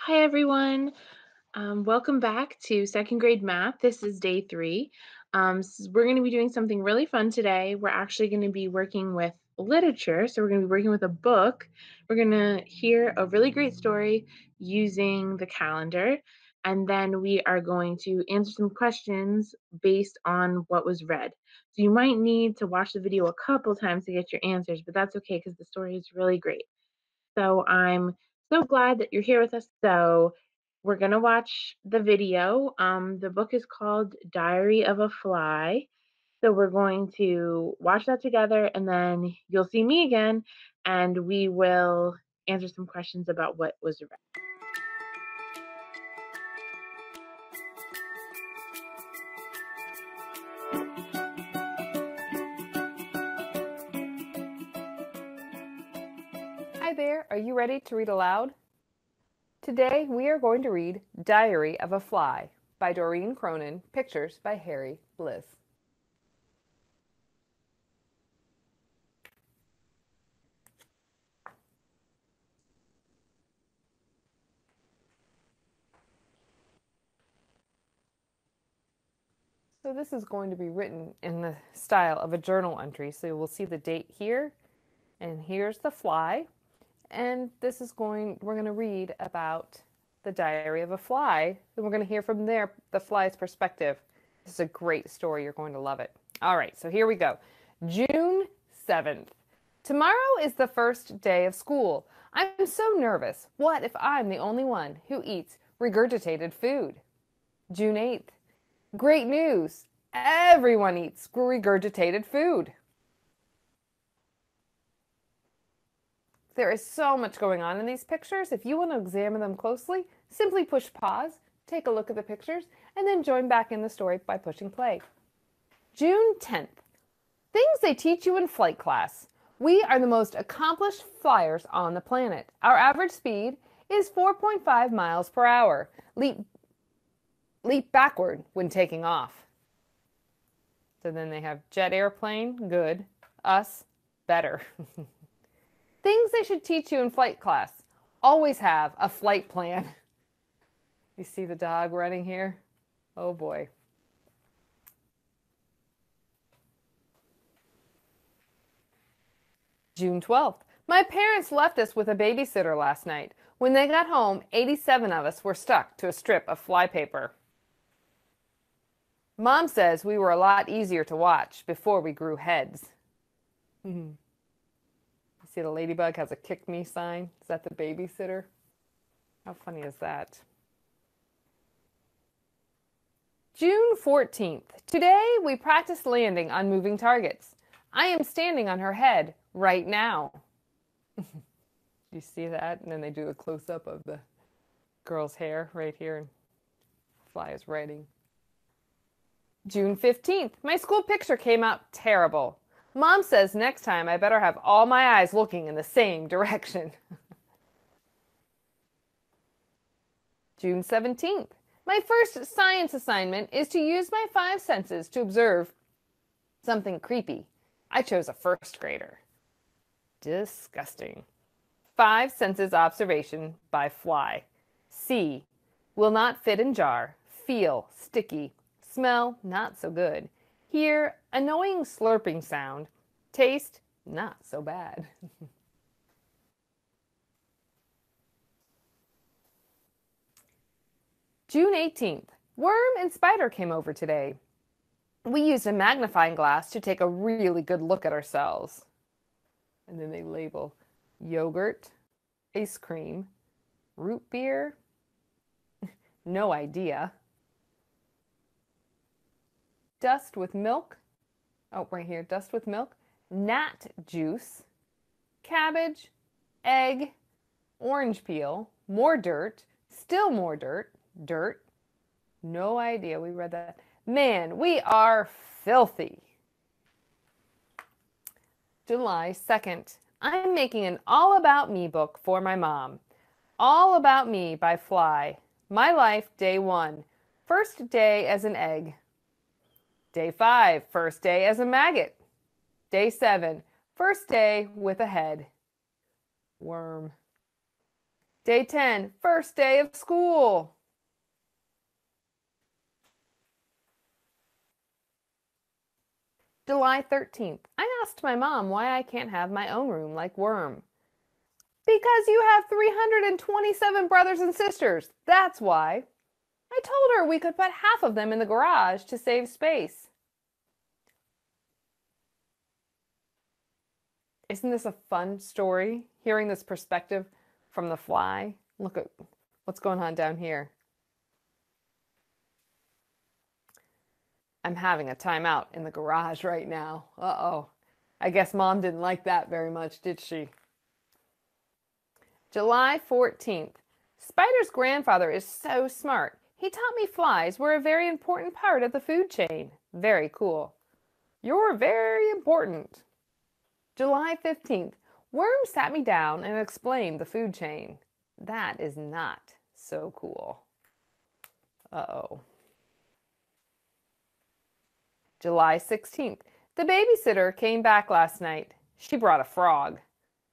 Hi, everyone. Welcome back to second grade math. This is day 3. We're going to be doing something really fun today. We're actually going to be working with literature. So we're going to be working with a book. We're going to hear a really great story using the calendar. And then we are going to answer some questions based on what was read. So you might need to watch the video a couple times to get your answers, but that's okay because the story is really great. So I'm so glad that you're here with us. So we're going to watch the video. The book is called Diary of a Fly. So we're going to watch that together and then you'll see me again and we will answer some questions about what was read. Hi there, are you ready to read aloud? Today we are going to read Diary of a Fly by Doreen Cronin, pictures by Harry Bliss. So this is going to be written in the style of a journal entry. So we'll see the date here, and here's the fly. And we're going to read about the diary of a fly, and we're going to hear from the fly's perspective. This is a great story. You're going to love it. All right, so here we go. June 7th. Tomorrow is the first day of school. I'm so nervous. What if I'm the only one who eats regurgitated food? June 8th. Great news! Everyone eats regurgitated food. There is so much going on in these pictures. If you want to examine them closely, simply push pause, take a look at the pictures, and then join back in the story by pushing play. June 10th. Things they teach you in flight class. We are the most accomplished flyers on the planet. Our average speed is 4.5 miles per hour. Leap backward when taking off. So then they have jet airplane, good. Us, better. Things they should teach you in flight class. Always have a flight plan. You see the dog running here? Oh boy. June 12th. My parents left us with a babysitter last night. When they got home, 87 of us were stuck to a strip of flypaper. Mom says we were a lot easier to watch before we grew heads. You see the ladybug has a kick me sign? Is that the babysitter? How funny is that? June 14th. Today we practiced landing on moving targets. I am standing on her head right now. You see that? And then they do a close-up of the girl's hair right here and fly is riding. June 15th. My school picture came out terrible. Mom says next time I better have all my eyes looking in the same direction. June 17th. My first science assignment is to use my 5 senses to observe something creepy. I chose a first grader. Disgusting. 5 senses observation by fly. See, will not fit in jar. Feel, sticky. Smell, not so good. Hear, annoying slurping sound. Taste, not so bad. June 18th. Worm and Spider came over today. We used a magnifying glass to take a really good look at ourselves. And then they label yogurt, ice cream, root beer, no idea. Dust with milk. Oh, right here, dust with milk. Gnat juice. Cabbage. Egg. Orange peel. More dirt. Still more dirt. Dirt. No idea. We read that. Man, we are filthy. July 2nd. I'm making an All About Me book for my mom. All About Me by Fly. My life, day 1. First day as an egg. Day 5, first day as a maggot. Day 7, first day with a head. Worm. Day 10, first day of school. July 13th. I asked my mom why I can't have my own room like Worm. Because you have 327 brothers and sisters. That's why. I told her we could put half of them in the garage to save space. Isn't this a fun story? Hearing this perspective from the fly. Look at what's going on down here. I'm having a timeout in the garage right now. Uh-oh. I guess Mom didn't like that very much, did she? July 14th. Spider's grandfather is so smart. He taught me flies were a very important part of the food chain. Very cool. You're very important. July 15th. Worm sat me down and explained the food chain. That is not so cool. Uh-oh. July 16th. The babysitter came back last night. She brought a frog.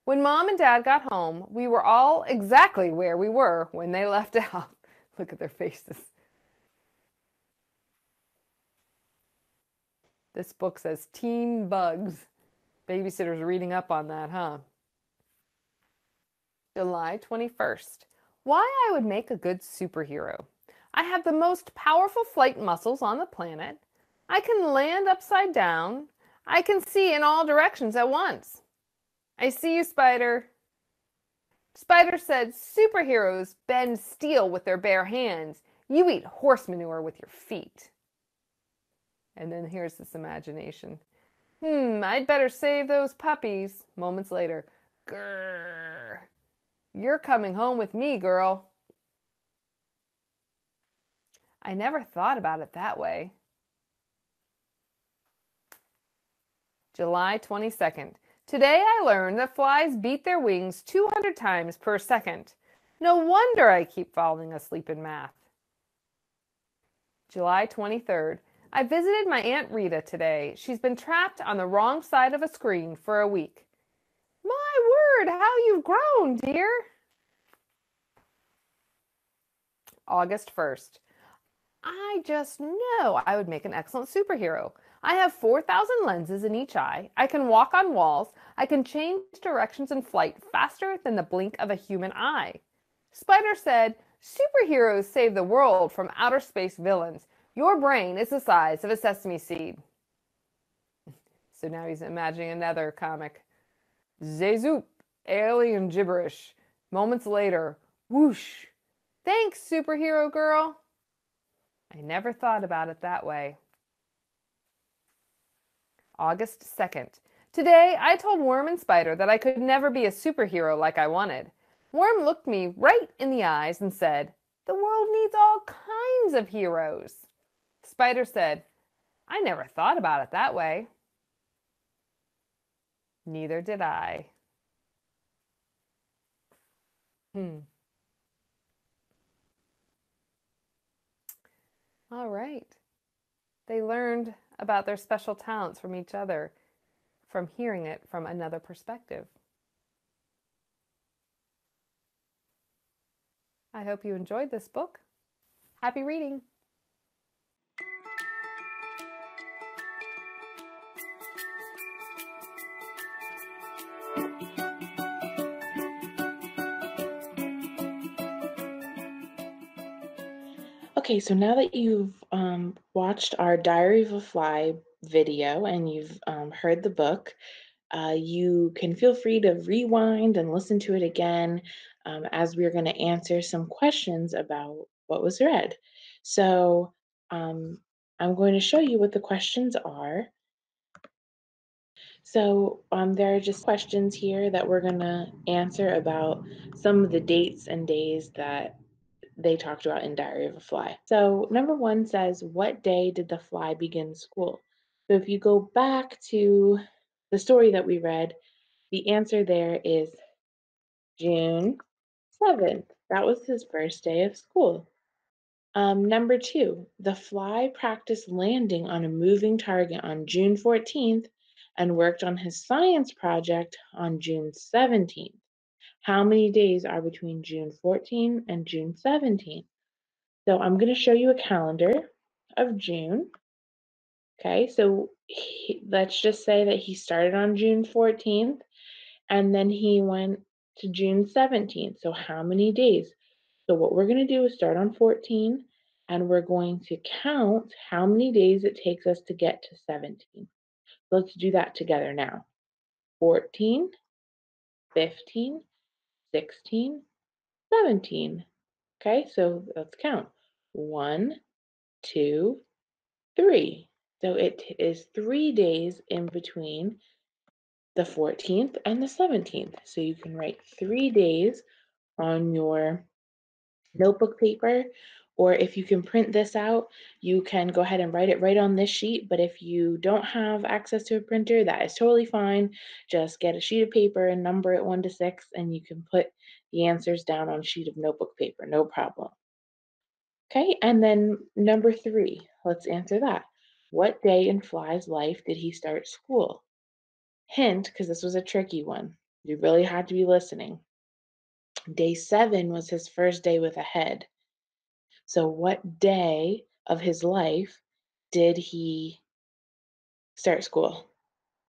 When Mom and Dad got home, we were all exactly where we were when they left out. Look at their faces. This book says teen bugs. Babysitter's reading up on that, huh? July 21st. Why I would make a good superhero. I have the most powerful flight muscles on the planet. I can land upside down. I can see in all directions at once. I see you, Spider. Spider said superheroes bend steel with their bare hands. You eat horse manure with your feet. And then here's this imagination. I'd better save those puppies. Moments later. Grrr. You're coming home with me, girl. I never thought about it that way. July 22nd. Today I learned that flies beat their wings 200 times per second. No wonder I keep falling asleep in math. July 23rd. I visited my Aunt Rita today. She's been trapped on the wrong side of a screen for a week. My word, how you've grown, dear. August 1st. I just know I would make an excellent superhero. I have 4,000 lenses in each eye. I can walk on walls. I can change directions in flight faster than the blink of a human eye. Spider said, superheroes save the world from outer space villains. Your brain is the size of a sesame seed. So now he's imagining another comic. Zezoop, alien gibberish. Moments later, whoosh. Thanks, superhero girl. I never thought about it that way. August 2nd. Today, I told Worm and Spider that I could never be a superhero like I wanted. Worm looked me right in the eyes and said, the world needs all kinds of heroes. Spider said, I never thought about it that way. Neither did I. All right. They learned about their special talents from each other, from hearing it from another perspective. I hope you enjoyed this book. Happy reading! Okay, so now that you've watched our Diary of a Fly video and you've heard the book, you can feel free to rewind and listen to it again as we're going to answer some questions about what was read. So I'm going to show you what the questions are. So there are just questions here that we're going to answer about some of the dates and days that they talked about in Diary of a Fly. So number 1 says, what day did the fly begin school? So if you go back to the story that we read, the answer there is June 7th. That was his first day of school. Number 2, the fly practiced landing on a moving target on June 14th and worked on his science project on June 17th. How many days are between June 14th and June 17th? So I'm going to show you a calendar of June. Okay, so let's just say that he started on June 14th and then he went to June 17th. So how many days? So what we're going to do is start on 14 and we're going to count how many days it takes us to get to 17. Let's do that together now. 14, 15, 16, 17. Okay, so let's count. 1, 2, 3. So it is 3 days in between the 14th and the 17th. So you can write 3 days on your notebook paper, or if you can print this out, you can go ahead and write it right on this sheet. But if you don't have access to a printer, that is totally fine. Just get a sheet of paper and number it 1 to 6, and you can put the answers down on a sheet of notebook paper, no problem. Okay, and then number 3, let's answer that. What day in Fly's life did he start school? Hint, because this was a tricky one. You really had to be listening. Day 7 was his first day with a head. So, what day of his life did he start school?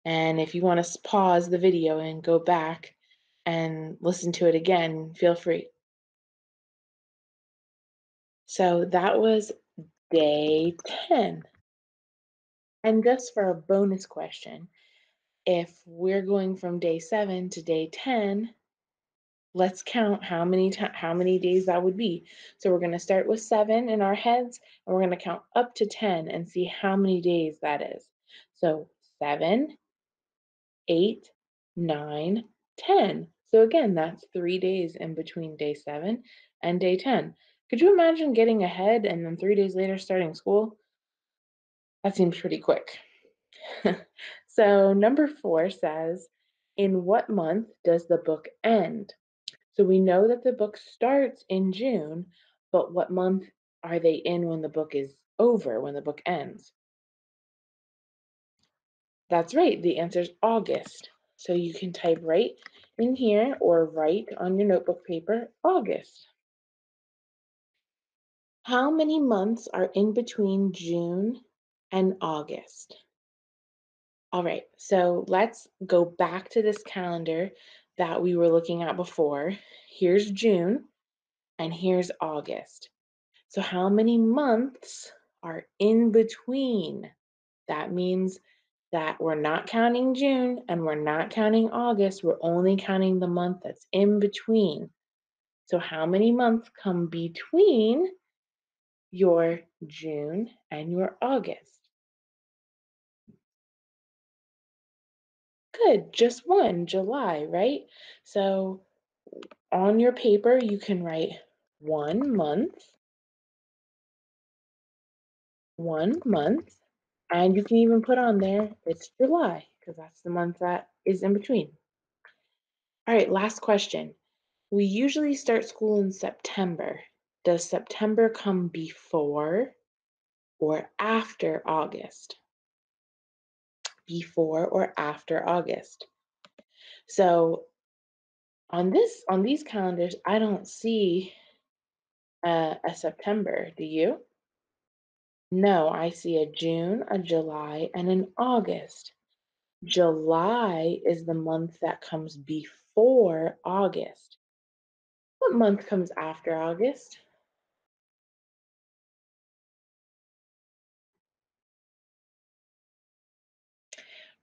And if you want to pause the video and go back and listen to it again, feel free. So, that was day 10. And just for a bonus question, if we're going from day 7 to day 10, let's count how many days that would be. So we're going to start with 7 in our heads, and we're going to count up to 10 and see how many days that is. So 7, 8, 9, 10. So again, that's 3 days in between day 7 and day 10. Could you imagine getting ahead and then 3 days later starting school? That seems pretty quick. So number 4 says, in what month does the book end? So we know that the book starts in June, but what month are they in when the book is over, when the book ends? That's right, the answer is August. So you can type right in here or write on your notebook paper, August. How many months are in between June and August? All right, so let's go back to this calendar that we were looking at before. Here's June and here's August. So how many months are in between? That means that we're not counting June and we're not counting August. We're only counting the month that's in between. So how many months come between your June and your August? Good, just one, July, right? So on your paper, you can write 1 month, 1 month, and you can even put on there it's July because that's the month that is in between. All right, last question. We usually start school in September. Does September come before or after August? Before or after August? So on these calendars, I don't see a September. Do you? No, I see a June, a July, and an August. July is the month that comes before August. What month comes after August?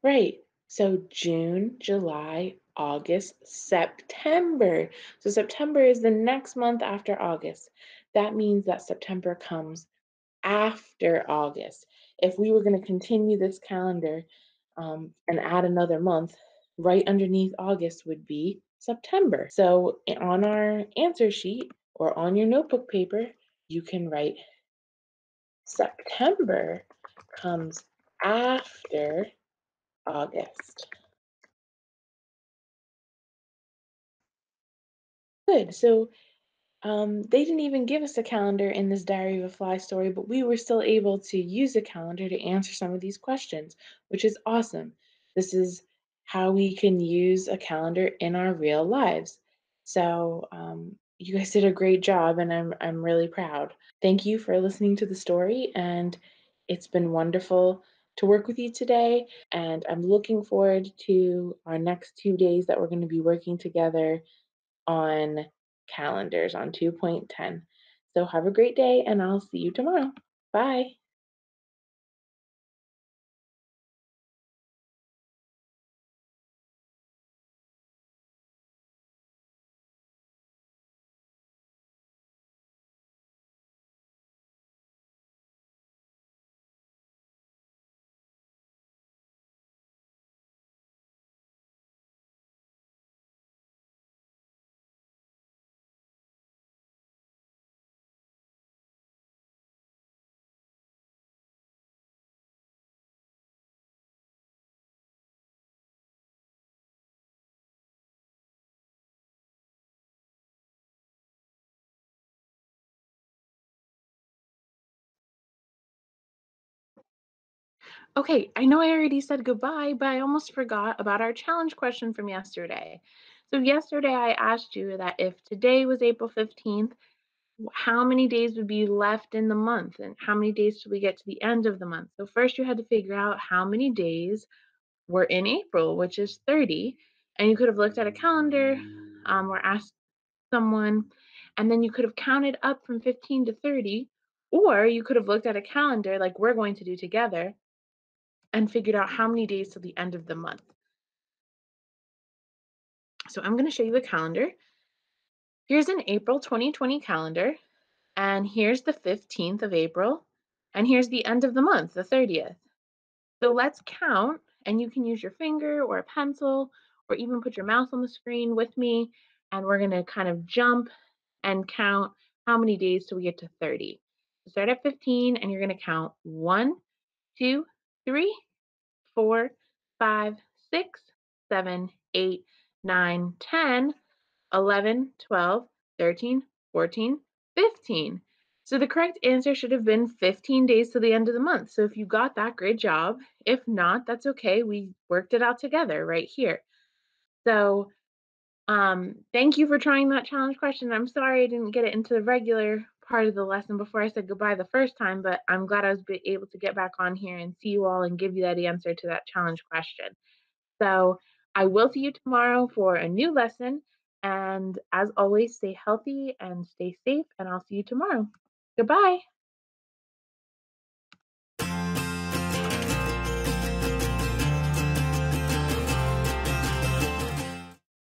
Right. So June, July, August, September. So September is the next month after August. That means that September comes after August. If we were going to continue this calendar and add another month, right underneath August would be September. So on our answer sheet or on your notebook paper, you can write September comes after August. Good. So they didn't even give us a calendar in this Diary of a Fly story, but we were still able to use a calendar to answer some of these questions, which is awesome. This is how we can use a calendar in our real lives. So you guys did a great job, and I'm really proud. Thank you for listening to the story, and it's been wonderful to work with you today. And I'm looking forward to our next 2 days that we're going to be working together on calendars on 2.10. So have a great day, and I'll see you tomorrow. Bye. Okay, I know I already said goodbye, but I almost forgot about our challenge question from yesterday. So, yesterday I asked you that if today was April 15th, how many days would be left in the month and how many days till we get to the end of the month? So, first you had to figure out how many days were in April, which is 30. And you could have looked at a calendar or asked someone, and then you could have counted up from 15 to 30, or you could have looked at a calendar like we're going to do together and figured out how many days till the end of the month. So I'm going to show you a calendar. Here's an April 2020 calendar, and here's the 15th of April, and here's the end of the month, the 30th. So let's count, and you can use your finger or a pencil or even put your mouse on the screen with me, and we're going to kind of jump and count how many days till we get to 30. So start at 15, and you're going to count 1, 2, 3, 4, 5, 6, 7, 8, 9, 10, 11, 12, 13, 14, 15. So the correct answer should have been 15 days to the end of the month. So if you got that, great job. If not, that's okay. We worked it out together right here. So thank you for trying that challenge question. I'm sorry I didn't get it into the regular part of the lesson before I said goodbye the first time, but I'm glad I was able to get back on here and see you all and give you that answer to that challenge question. So I will see you tomorrow for a new lesson. And as always, stay healthy and stay safe, and I'll see you tomorrow. Goodbye.